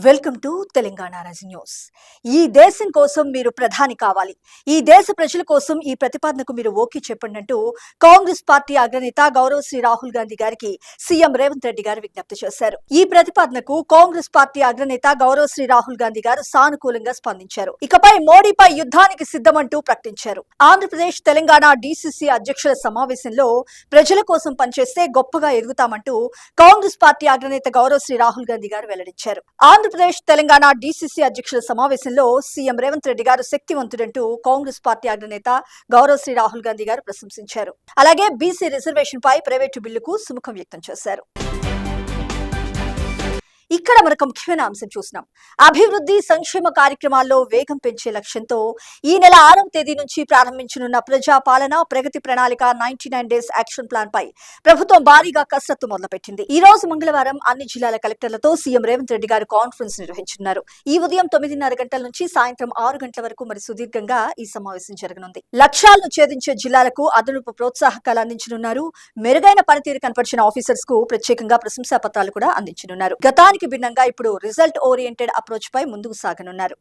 Welcome to Telangana Raj news. ఈ దేశం కోసం మీరు ప్రధాని కావాలి, ఈ దేశ ప్రజల కోసం ఈ ప్రతిపాదనకు మీరు ఓకే చెప్పండి అంటూ కాంగ్రెస్ పార్టీ అగ్రనేత గౌరవ శ్రీ రాహుల్ గాంధీ గారికి సీఎం రేవంత్ రెడ్డి గారు విజ్ఞప్తి చేశారు. ఈ ప్రతిపాదనకు కాంగ్రెస్ పార్టీ అగ్రనేత గౌరవ శ్రీ రాహుల్ గాంధీ గారు సానుకూలంగా స్పందించారు. ఇకపై మోడీపై యుద్ధానికి సిద్ధమంటూ ప్రకటించారు. ఆంధ్రప్రదేశ్ తెలంగాణ డీసీసీ అధ్యక్షుల సమావేశంలో ప్రజల కోసం పనిచేస్తే గొప్పగా ఎదుగుతామంటూ కాంగ్రెస్ పార్టీ అగ్రనేత గౌరవ శ్రీ రాహుల్ గాంధీ గారు వెల్లడించారు. ఆంధ్రప్రదేశ్ తెలంగాణ డీసీసీ అధ్యక్షుల సమావేశంలో సీఎం రేవంత్ రెడ్డి గారు శక్తివంతుడంటూ కాంగ్రెస్ పార్టీ అగ్రనేత గౌరవ శ్రీ రాహుల్ గాంధీ గారు ప్రశంసించారు. అలాగే బీసీ రిజర్వేషన్ పై ప్రైవేటు బిల్లుకు సుముఖం వ్యక్తం చేశారు. ఇక్కడ మనకు ముఖ్యమైన అంశం చూసినాం. అభివృద్ధి సంక్షేమ కార్యక్రమాల్లో వేగం పెంచే లక్ష్యంతో ఈ నెల 6వ తేదీ నుంచి ప్రారంభించనున్న ప్రజాపాలన ప్రగతి ప్రణాళిక 99 డేస్ యాక్షన్ ప్లాన్ పై ప్రభుత్వం భారీగా కసరత్తు మొదలుపెట్టింది. ఈ రోజు మంగళవారం అన్ని జిల్లాల కలెక్టర్లతో సీఎం రేవంత్ రెడ్డి గారు కాన్ఫరెన్స్ నిర్వహించనున్నారు. ఈ ఉదయం 9:30 గంటల నుంచి సాయంత్రం 6 గంటల వరకు మరి సుదీర్ఘంగా ఈ సమావేశం జరగనుంది. లక్ష్యాలను ఛేదించే జిల్లాలకు అదనపు ప్రోత్సాహకాలు అందించనున్నారు. మెరుగైన పనితీరు కనపరిచిన ఆఫీసర్స్ కు ప్రత్యేకంగా ప్రశంసా పత్రాలు కూడా అందించనున్నారు. గతానికి భిన్నంగా ఇప్పుడు రిజల్ట్ ఓరియంటెడ్ అప్రోచ్ పై ముందుకు సాగనున్నారు.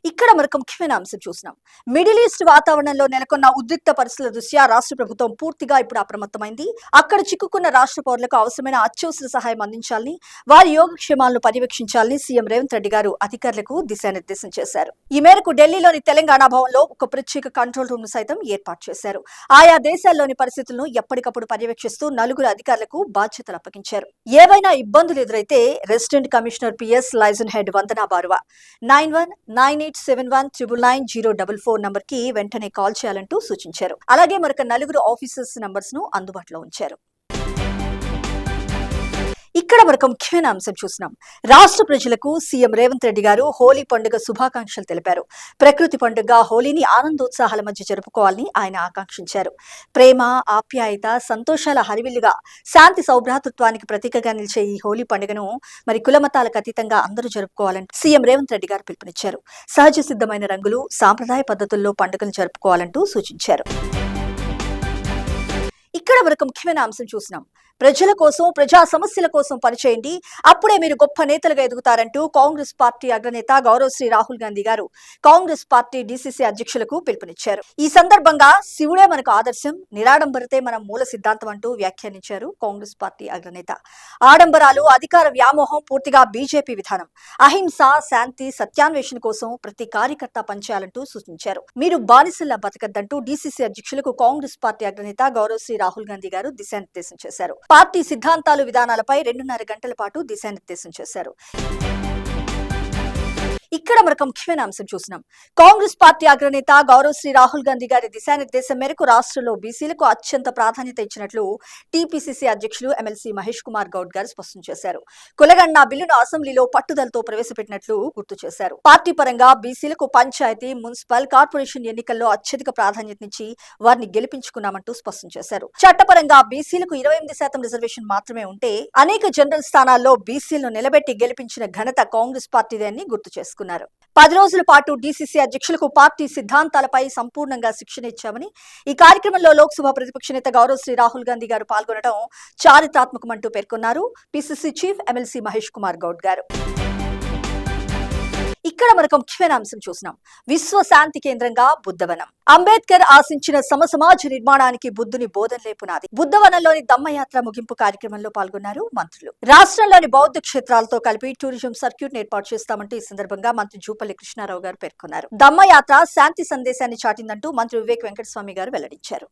ఇక్కడ మరొక ముఖ్యమైన అంశం చూసినాం. మిడిల్ ఈస్ట్ వాతావరణంలో నెలకొన్న ఉద్రిక్త పరిస్థితుల దృష్ట్యా రాష్ట్ర ప్రభుత్వం పూర్తిగా ఇప్పుడు అప్రమత్తమైంది. అక్కడ చిక్కుకున్న రాష్ట్ర పౌరులకు అవసరమైన అత్యవసర సహాయం అందించాలని, వారి యోగక్షేమాలను పర్యవేక్షించాలని సీఎం రేవంత్ రెడ్డి గారు అధికారులకు దిశానిర్దేశం చేశారు. ఈ మేరకు ఢిల్లీలోని తెలంగాణ భవన్లో ఒక ప్రత్యేక కంట్రోల్ రూమ్ ను సైతం ఏర్పాటు చేశారు. ఆయా దేశాల్లోని పరిస్థితులను ఎప్పటికప్పుడు పర్యవేక్షిస్తూ 4 అధికారులకు బాధ్యతలు అప్పగించారు. ఏవైనా ఇబ్బందులు ఎదురైతే resident commissioner PS liaison head Vandana Barua 919871999044 number కి వెంటనే కాల్ చేయాలంటూ సూచించారు. అలాగే మరొక 4 ఆఫీసర్స్ నంబర్స్ ను అందుబాటులో ఉంచారు. ఇక్కడ మరొక ముఖ్యమైన అంశం చూసినాం. రాష్ట్ర ప్రజలకు సీఎం రేవంత్ రెడ్డి గారు హోలీ పండుగ శుభాకాంక్షలు తెలిపారు. ప్రకృతి పండుగ హోలీని ఆనందోత్సాహాల మధ్య జరుపుకోవాలని ఆయన ఆకాంక్షించారు. ప్రేమ, ఆప్యాయత, సంతోషాల హరివిల్లుగా శాంతి సౌభ్రాతృత్వానికి ప్రతీకగా నిలిచే ఈ హోలీ పండుగను మరి కులమతాలకు అతీతంగా అందరూ జరుపుకోవాలని సీఎం రేవంత్ రెడ్డి గారు పిలుపునిచ్చారు. సహజ సిద్ధమైన రంగులు, సాంప్రదాయ పద్ధతుల్లో పండుగలు జరుపుకోవాలంటూ సూచించారు. ఇక్కడ మరొక ముఖ్యమైన అంశం చూసినాం. ప్రజల కోసం, ప్రజా సమస్యల కోసం పనిచేయండి, అప్పుడే మీరు గొప్ప నేతలుగా ఎదుగుతారంటూ కాంగ్రెస్ పార్టీ అగ్రనేత గౌరవ శ్రీ రాహుల్ గాంధీ గారు కాంగ్రెస్ పార్టీ డీసీసీ అధ్యక్షులకు పిలుపునిచ్చారు. ఈ సందర్భంగా శివుడే మనకు ఆదర్శం, నిరాడంబరతే మన మూల సిద్ధాంతం అంటూ వ్యాఖ్యానించారు కాంగ్రెస్ పార్టీ అగ్రనేత. ఆడంబరాలు, అధికార వ్యామోహం పూర్తిగా బీజేపీ విధానం. అహింస, శాంతి, సత్యాన్వేషణ కోసం ప్రతి కార్యకర్త పనిచేయాలంటూ సూచించారు. మీరు బానిసల్లా బతకద్దంటూ డీసీసీ అధ్యక్షులకు కాంగ్రెస్ పార్టీ అగ్రనేత గౌరవ శ్రీ రాహుల్ గాంధీ గారు దిశానిర్దేశం చేశారు. పార్టీ సిద్ధాంతాలు, విధానాలపై 2.5 గంటల పాటు దిశానిర్దేశం చేశారు. ఇక్కడ మరొక ముఖ్యమైన అంశం చూసినాం. కాంగ్రెస్ పార్టీ అగ్రనేత గౌరవ శ్రీ రాహుల్ గాంధీ గారి దిశానిర్దేశం మేరకు రాష్ట్రంలో బీసీలకు అత్యంత ప్రాధాన్యత ఇచ్చినట్లు టీపీసీసీ అధ్యక్షులు ఎమ్మెల్సీ మహేష్ కుమార్ గౌడ్ గారు స్పష్టం చేశారు. కులగణన బిల్లును అసెంబ్లీలో పట్టుదలతో ప్రవేశపెట్టినట్లు గుర్తు చేశారు. పార్టీ పరంగా బీసీలకు పంచాయతీ, మున్సిపల్, కార్పొరేషన్ ఎన్నికల్లో అత్యధిక ప్రాధాన్యతనిచ్చి వారిని గెలిపించుకున్నామంటూ స్పష్టం చేశారు. చట్టపరంగా బీసీలకు 28% రిజర్వేషన్ మాత్రమే ఉంటే అనేక జనరల్ స్థానాల్లో బీసీలను నిలబెట్టి గెలిపించిన ఘనత కాంగ్రెస్ పార్టీదని గుర్తు చేసుకున్నారు. 10 రోజుల పాటు డీసీసీ అధ్యక్షులకు పార్టీ సిద్ధాంతాలపై సంపూర్ణంగా శిక్షణ ఇచ్చామని, ఈ కార్యక్రమంలో లోక్సభ ప్రతిపక్ష నేత గౌరవ శ్రీ రాహుల్ గాంధీ గారు పాల్గొనడం చారిత్రాత్మకమంటూ పేర్కొన్నారు PCC chief MLC Mahesh Kumar Goud గారు. ఇక్కడ మరొక ముఖ్యమైన అంశం చూసినాం. విశ్వ శాంతి కేంద్రంగా బుద్ధవనం. అంబేద్కర్ ఆశించిన సమసమాజ నిర్మాణానికి బుద్ధుని బోధనలే పునాది. బుద్ధవనంలోని దమ్మయాత్ర ముగింపు కార్యక్రమంలో పాల్గొన్నారు మంత్రులు. రాష్ట్రంలోని బౌద్ధ క్షేత్రాలతో కలిపి టూరిజం సర్క్యూట్ ఏర్పాటు చేస్తామంటూ ఈ సందర్భంగా మంత్రి జూపల్లి కృష్ణారావు గారు పేర్కొన్నారు. దమ్మయాత్ర శాంతి సందేశాన్ని చాటిందంటూ మంత్రి వివేక్ వెంకటస్వామి గారు వెల్లడించారు.